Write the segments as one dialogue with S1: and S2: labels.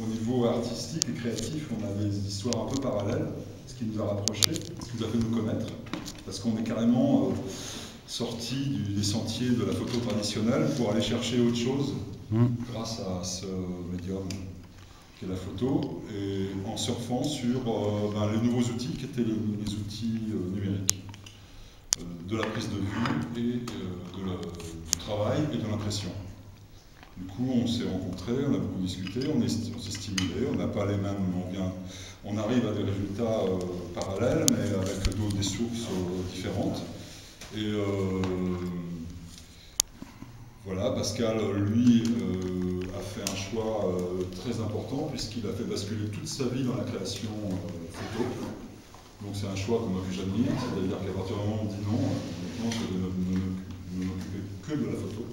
S1: au niveau artistique et créatif, on a des histoires un peu parallèles, ce qui nous a rapprochés, ce qui nous a fait nous connaître, parce qu'on est carrément sorti des sentiers de la photo traditionnelle pour aller chercher autre chose grâce à ce médium qui est la photo, et en surfant sur les nouveaux outils qui étaient les outils numériques, de la prise de vue et du travail et de l'impression. Du coup, on s'est rencontrés, on a beaucoup discuté, on s'est stimulé, on n'a pas les mêmes, on arrive à des résultats parallèles, mais avec des sources différentes. Et voilà, Pascal, lui, a fait un choix très important puisqu'il a fait basculer toute sa vie dans la création photo. Donc c'est un choix que moi que j'admire, c'est-à-dire qu'à partir du moment où on dit non, maintenant je ne m'occuper que de la photo.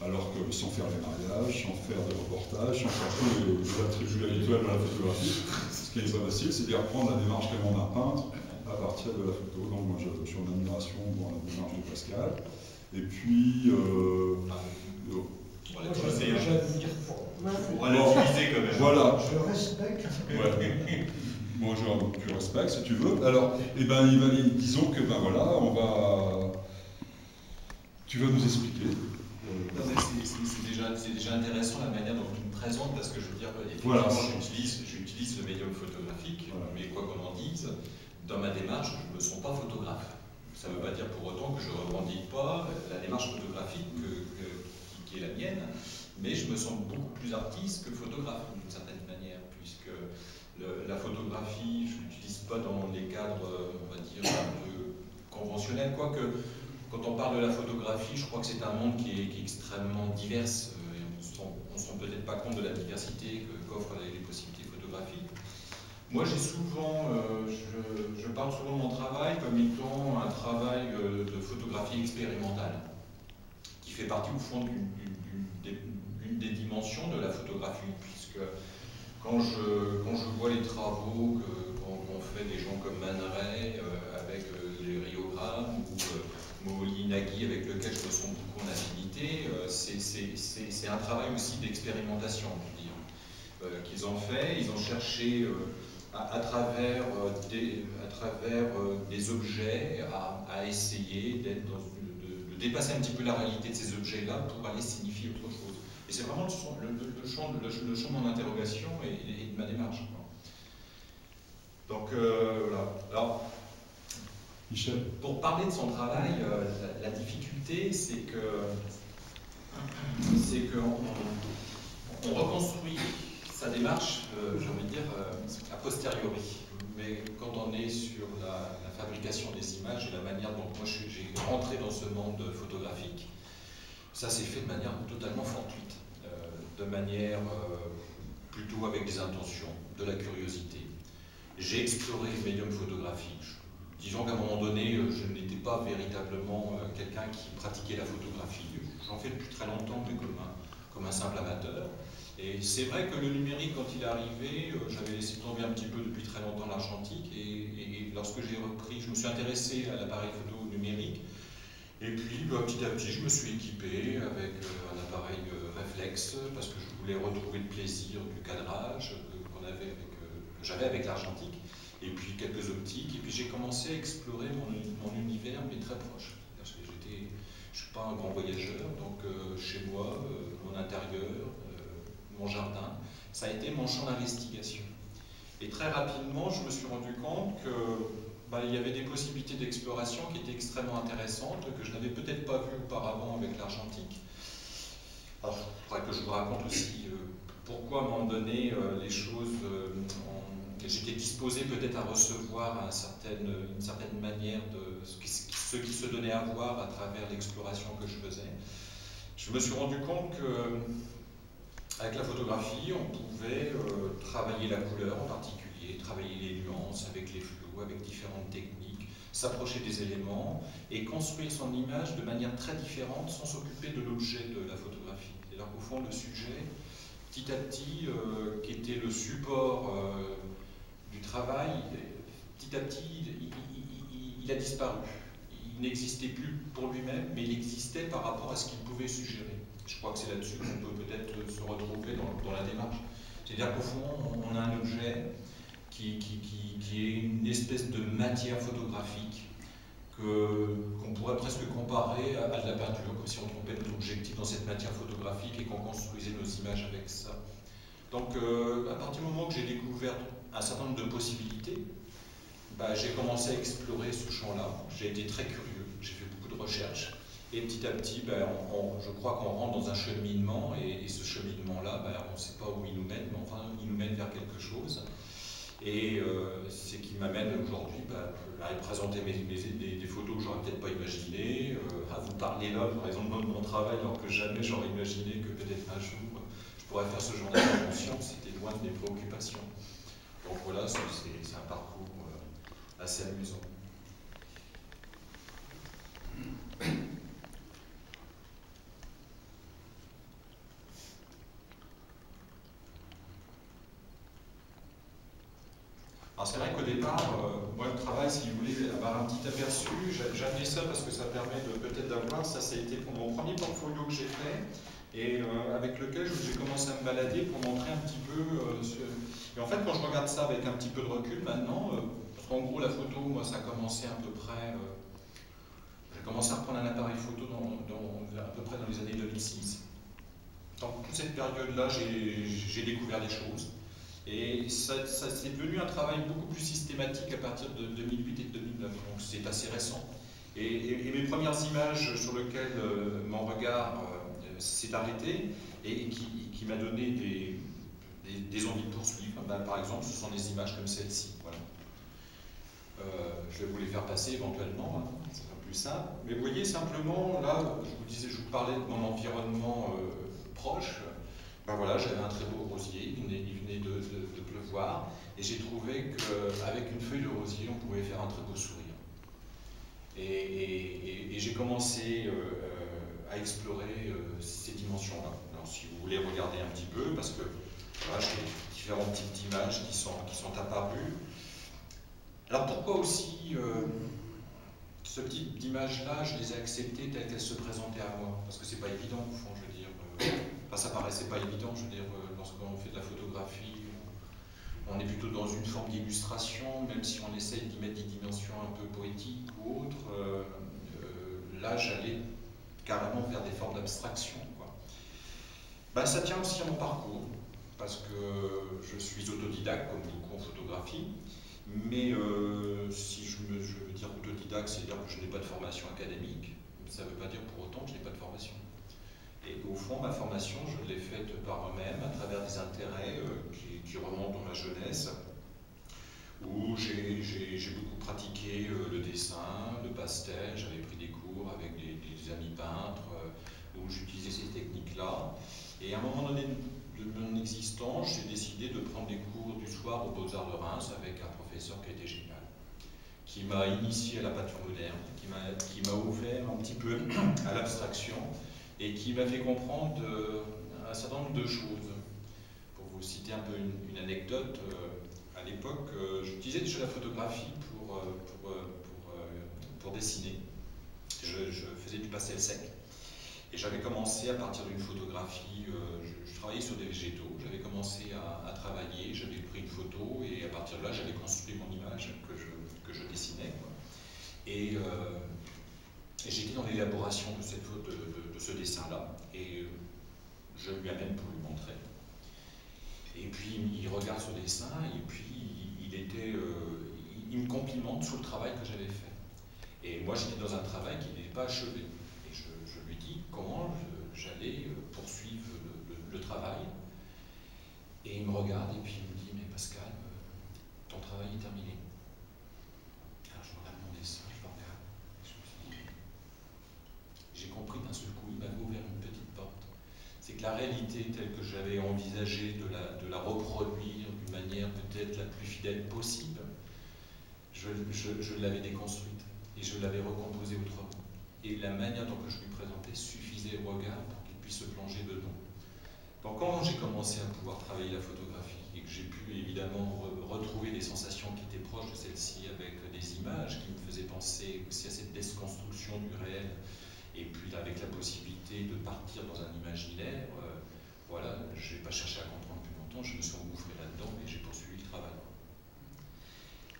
S1: Alors que sans faire les mariages, sans faire des reportages, sans faire tous les attributs habituels de la photographie, ce qui n'est pas facile, c'est de reprendre la démarche vraiment d'un peintre à partir de la photo. Donc moi je suis en admiration devant la démarche de Pascal. Et puis...
S2: on va l'utiliser quand même.
S1: Voilà.
S3: Je respecte.
S1: Ouais. Moi je respecte si tu veux. Alors, disons que voilà, tu vas nous expliquer.
S2: C'est déjà intéressant la manière dont tu me présentes, parce que je veux dire, effectivement,
S1: voilà.
S2: j'utilise le médium photographique, voilà. Mais quoi qu'on en dise, dans ma démarche, je ne me sens pas photographe. Ça ne veut pas dire pour autant que je ne revendique pas la démarche photographique qui est la mienne, mais je me sens beaucoup plus artiste que photographe, d'une certaine manière, puisque la photographie, je ne l'utilise pas dans les cadres, on va dire, un peu conventionnels, quoique quand on parle de la photographie, je crois que c'est un monde qui est extrêmement divers, et on ne se rend peut-être pas compte de la diversité qu'offrent les possibilités photographiques. Moi, j'ai souvent, je parle souvent de mon travail comme étant un travail de photographie expérimentale, qui fait partie au fond d'une des dimensions de la photographie, puisque quand je vois les travaux qu'ont fait des gens comme Man Ray avec les rhiogrammes, ou Moholy Nagy avec lequel je me sens beaucoup en affinité, c'est un travail aussi d'expérimentation, je veux dire, qu'ils ont fait. Ils ont cherché à travers des objets à essayer de dépasser un petit peu la réalité de ces objets-là pour aller signifier autre chose. Et c'est vraiment le champ de mon interrogation et de ma démarche. Donc voilà. Alors,
S1: Michel.
S2: Pour parler de son travail, la difficulté, c'est qu'on reconstruit sa démarche, j'ai envie de dire, a posteriori. Mais quand on est sur la fabrication des images et la manière dont moi j'ai rentré dans ce monde photographique, ça s'est fait de manière totalement fortuite, de manière plutôt avec des intentions, de la curiosité. J'ai exploré le médium photographique. Disons qu'à un moment donné, je n'étais pas véritablement quelqu'un qui pratiquait la photographie. J'en fais depuis très longtemps, mais comme un simple amateur. Et c'est vrai que le numérique, quand il est arrivé, j'avais laissé tomber un petit peu depuis très longtemps l'argentique. Et lorsque j'ai repris, je me suis intéressé à l'appareil photo numérique. Et puis, petit à petit, je me suis équipé avec un appareil réflexe, parce que je voulais retrouver le plaisir du cadrage que j'avais avec l'argentique. Et puis quelques optiques, et puis j'ai commencé à explorer mon univers, mais très proche. Parce que je ne suis pas un grand voyageur, donc chez moi, mon intérieur, mon jardin, ça a été mon champ d'investigation. Et très rapidement, je me suis rendu compte qu'il y avait des possibilités d'exploration qui étaient extrêmement intéressantes, que je n'avais peut-être pas vues auparavant avec l'argentique. Alors, il faudrait que je vous raconte aussi pourquoi, à un moment donné, les choses... J'étais disposé peut-être à recevoir une certaine manière de ce qui se donnait à voir à travers l'exploration que je faisais. Je me suis rendu compte qu'avec la photographie, on pouvait travailler la couleur en particulier, travailler les nuances avec les flous, avec différentes techniques, s'approcher des éléments et construire son image de manière très différente sans s'occuper de l'objet de la photographie. C'est-à-dire qu'au fond, le sujet, petit à petit, qui était le support du travail, petit à petit, il a disparu. Il n'existait plus pour lui-même, mais il existait par rapport à ce qu'il pouvait suggérer. Je crois que c'est là-dessus qu'on peut peut-être se retrouver dans la démarche. C'est-à-dire qu'au fond, on a un objet qui est une espèce de matière photographique qu'on pourrait presque comparer à de la peinture, comme si on trompait notre objectif dans cette matière photographique et qu'on construisait nos images avec ça. Donc à partir du moment que j'ai découvert un certain nombre de possibilités, j'ai commencé à explorer ce champ-là. J'ai été très curieux, j'ai fait beaucoup de recherches. Et petit à petit, je crois qu'on rentre dans un cheminement, et ce cheminement-là, on ne sait pas où il nous mène, mais enfin, il nous mène vers quelque chose. Et c'est qui m'amène aujourd'hui à présenter des photos que j'aurais peut-être pas imaginées, à vous parler là, par exemple, de mon travail, alors que jamais j'aurais imaginé que peut-être un jour je pourrais faire ce genre d'intervention. C'était loin de mes préoccupations. Donc voilà, c'est un parcours assez amusant. Alors c'est vrai qu'au départ, moi le travail, si vous voulez avoir un petit aperçu, j'ai amené ça parce que ça permet peut-être d'avoir, ça a été pour mon premier portfolio que j'ai fait, et avec lequel j'ai commencé à me balader pour montrer un petit peu Et en fait, quand je regarde ça avec un petit peu de recul maintenant, parce qu'en gros la photo, moi ça a commencé à peu près, j'ai commencé à reprendre un appareil photo à peu près dans les années 2006. Dans toute cette période-là, j'ai découvert des choses. Et ça c'est devenu un travail beaucoup plus systématique à partir de 2008 et de 2009, donc c'est assez récent. Et mes premières images sur lesquelles mon regard s'est arrêté et qui m'a donné des envies de poursuivre, par exemple, ce sont des images comme celle-ci. Voilà. Je vais vous les faire passer éventuellement, hein, c'est pas plus simple. Mais vous voyez simplement, là, je vous parlais de mon environnement proche. Voilà, j'avais un très beau rosier, il venait de pleuvoir, et j'ai trouvé qu'avec une feuille de rosier, on pouvait faire un très beau sourire. Et j'ai commencé à explorer ces dimensions-là. Alors si vous voulez regarder un petit peu, parce que voilà, j'ai différents types d'images qui sont apparues. Alors pourquoi aussi ce type d'images-là, je les ai acceptées telles qu'elles se présentaient à moi? Parce que c'est pas évident, au fond, je veux dire. Ça paraissait pas évident, je veux dire, lorsqu'on fait de la photographie, on est plutôt dans une forme d'illustration, même si on essaye d'y mettre des dimensions un peu poétiques ou autres. Là, j'allais carrément vers des formes d'abstraction. Ça tient aussi à mon parcours, parce que je suis autodidacte, comme beaucoup en photographie, mais si je veux dire autodidacte, c'est-à-dire que je n'ai pas de formation académique, ça ne veut pas dire pour autant que je n'ai pas de formation. Et au fond, ma formation, je l'ai faite par moi-même, à travers des intérêts qui remontent dans ma jeunesse, où j'ai beaucoup pratiqué le dessin, le pastel, j'avais pris des cours avec des amis peintres, où j'utilisais ces techniques-là. Et à un moment donné de mon existence, j'ai décidé de prendre des cours du soir aux Beaux-Arts de Reims avec un professeur qui était génial, qui m'a initié à la peinture moderne, qui m'a ouvert un petit peu à l'abstraction, et qui m'a fait comprendre un certain nombre de choses. Pour vous citer un peu une anecdote, à l'époque, j'utilisais déjà la photographie pour dessiner. Je faisais du pastel sec. Et j'avais commencé à partir d'une photographie, je travaillais sur des végétaux, j'avais commencé à travailler, j'avais pris une photo, et à partir de là, j'avais construit mon image que je dessinais. Et j'étais dans l'élaboration de ce dessin-là, et je lui amène pour lui montrer. Et puis il regarde ce dessin, et puis il me complimente sur le travail que j'avais fait. Et moi j'étais dans un travail qui n'était pas achevé. Et je lui dis comment j'allais poursuivre le travail. Et il me regarde, et puis il me dit, mais Pascal, ton travail est terminé. Alors je regarde mon dessin, je le regarde. J'ai compris d'un seul coup, il m'avait ouvert une petite porte. C'est que la réalité telle que j'avais envisagé de la reproduire d'une manière peut-être la plus fidèle possible, je l'avais déconstruite et je l'avais recomposée autrement. Et la manière dont je lui présentais suffisait au regard pour qu'il puisse se plonger dedans. Donc quand j'ai commencé à pouvoir travailler la photographie et que j'ai pu évidemment retrouver des sensations qui étaient proches de celle-ci avec des images qui me faisaient penser aussi à cette déconstruction du réel, et puis avec la possibilité de partir dans un imaginaire, voilà, je n'ai pas cherché à comprendre plus longtemps. temps, je me suis engouffré là-dedans et j'ai poursuivi le travail.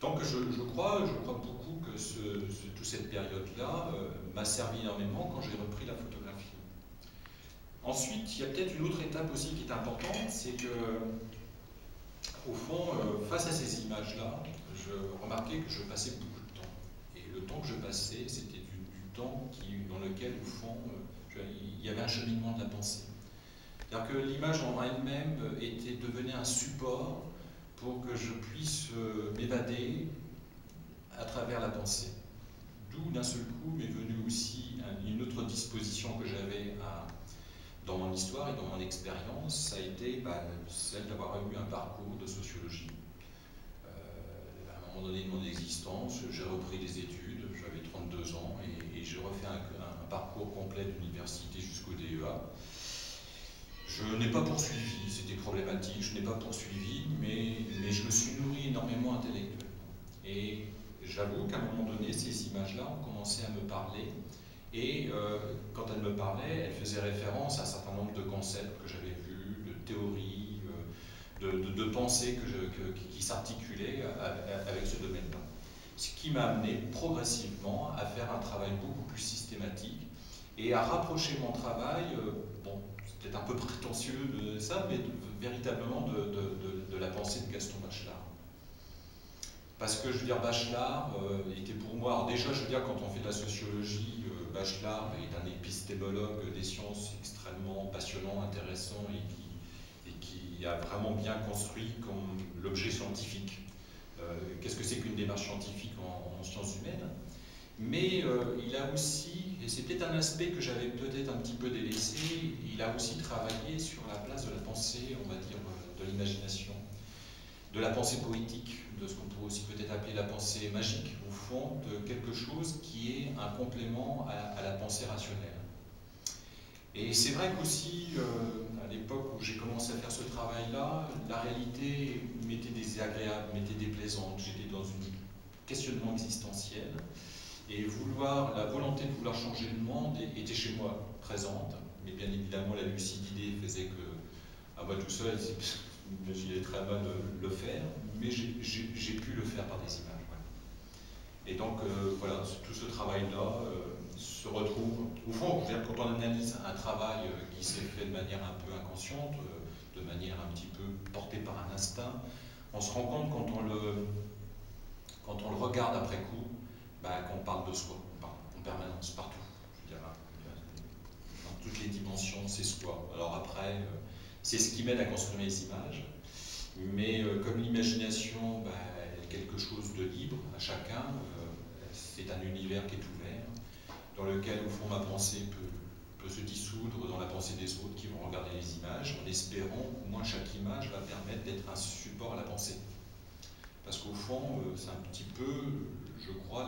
S2: Donc je crois beaucoup que toute cette période-là m'a servi énormément quand j'ai repris la photographie. Ensuite, il y a peut-être une autre étape aussi qui est importante, c'est que, au fond, face à ces images-là, je remarquais que je passais beaucoup de temps. Et le temps que je passais, c'était du temps dans lequel, au fond, il y avait un cheminement de la pensée. C'est-à-dire que l'image en elle-même devenait un support pour que je puisse m'évader à travers la pensée. D'où, d'un seul coup, m'est venue aussi une autre disposition que j'avais dans mon histoire et dans mon expérience, ça a été celle d'avoir eu un parcours de sociologie. À un moment donné de mon existence, j'ai repris des études, j'avais 32 ans, et j'ai refait un parcours complet d'université jusqu'au DEA. Je n'ai pas poursuivi, c'était problématique, je n'ai pas poursuivi, mais je me suis nourri énormément intellectuellement. Et j'avoue qu'à un moment donné, ces images-là ont commencé à me parler, et quand elles me parlaient, elles faisaient référence à un certain nombre de concepts que j'avais vus, de théories, de pensées qui s'articulaient avec ce domaine-là. Ce qui m'a amené progressivement à faire un travail beaucoup plus systématique et à rapprocher mon travail, bon, c'est peut-être un peu prétentieux de ça, mais véritablement de la pensée de Gaston Bachelard. Parce que, je veux dire, Bachelard était pour moi, alors déjà, je veux dire, quand on fait de la sociologie, Bachelard est un épistémologue des sciences extrêmement passionnant, intéressant et qui a vraiment bien construit comme l'objet scientifique. Qu'est-ce que c'est qu'une démarche scientifique en sciences humaines? Mais il a aussi, et c'est peut-être un aspect que j'avais peut-être un petit peu délaissé, il a aussi travaillé sur la place de la pensée, on va dire, de l'imagination, de la pensée poétique, de ce qu'on pourrait aussi peut-être appeler la pensée magique, au fond, de quelque chose qui est un complément à la pensée rationnelle. Et c'est vrai qu'aussi, à l'époque où j'ai commencé à faire ce travail-là, la réalité m'était désagréable, m'était déplaisante, j'étais dans un questionnement existentiel, et la volonté de vouloir changer le monde était chez moi présente, mais bien évidemment la lucidité faisait que, à moi tout seul, j'y très mal de le faire, mais j'ai pu le faire par des images. Ouais. Et donc, voilà, tout ce travail-là se retrouve, au fond, quand on analyse un travail qui s'est fait de manière un peu inconsciente, de manière un petit peu portée par un instinct, on se rend compte quand on le regarde après coup, qu'on parle de soi, on parle en permanence, partout. Je veux dire, dans toutes les dimensions, c'est soi. Alors après, c'est ce qui m'aide à construire les images, mais comme l'imagination est quelque chose de libre à chacun, c'est un univers qui est ouvert, dans lequel, au fond, ma pensée peut se dissoudre dans la pensée des autres qui vont regarder les images, en espérant qu'au moins chaque image va permettre d'être un support à la pensée. Parce qu'au fond, c'est un petit peu, je crois,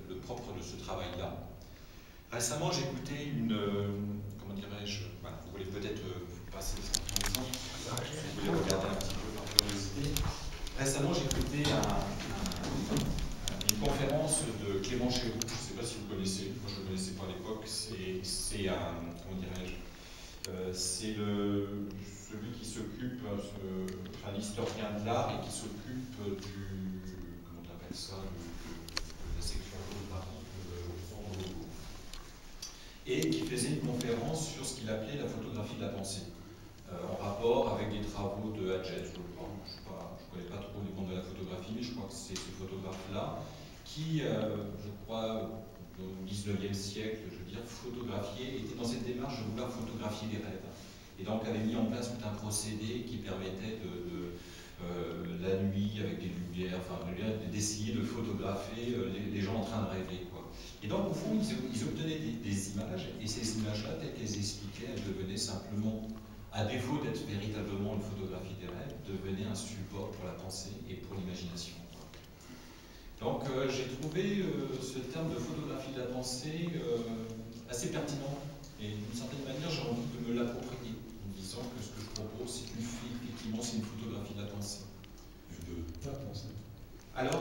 S2: le propre de ce travail-là. Récemment, j'ai écouté comment dirais-je, vous voulez peut-être passer ça en exemple, vous voulez regarder un petit peu par curiosité. Récemment, j'ai écouté une conférence de Clément Chéroux, je ne sais pas si vous connaissez, moi je ne le connaissais pas à l'époque, c'est comment dirais-je, c'est celui qui s'occupe, l'historien de l'art et qui s'occupe comment on appelle ça, de la section photographique, et qui faisait une conférence sur ce qu'il appelait la photographie de la pensée, en rapport avec des travaux de Hadjet, je crois. Je ne connais pas trop les mondes de la photographie, mais je crois que c'est ce photographe-là qui, je crois, au XIXe siècle, je veux dire, était dans cette démarche de vouloir photographier des rêves. Et donc avait mis en place tout un procédé qui permettait la nuit, avec des lumières, d'essayer de photographier les gens en train de rêver, quoi. Et donc, au fond, ils obtenaient des images, et ces images-là, telles qu'elles expliquaient, elles devenaient simplement, à défaut d'être véritablement une photographie des rêves, devenaient un support pour la pensée et pour l'imagination. Donc, j'ai trouvé ce terme de photographie de la pensée assez pertinent, et d'une certaine manière, j'ai envie de me l'approprier, en disant que ce que je propose, effectivement, c'est une photographie de la pensée.
S1: De ta pensée.
S2: Alors,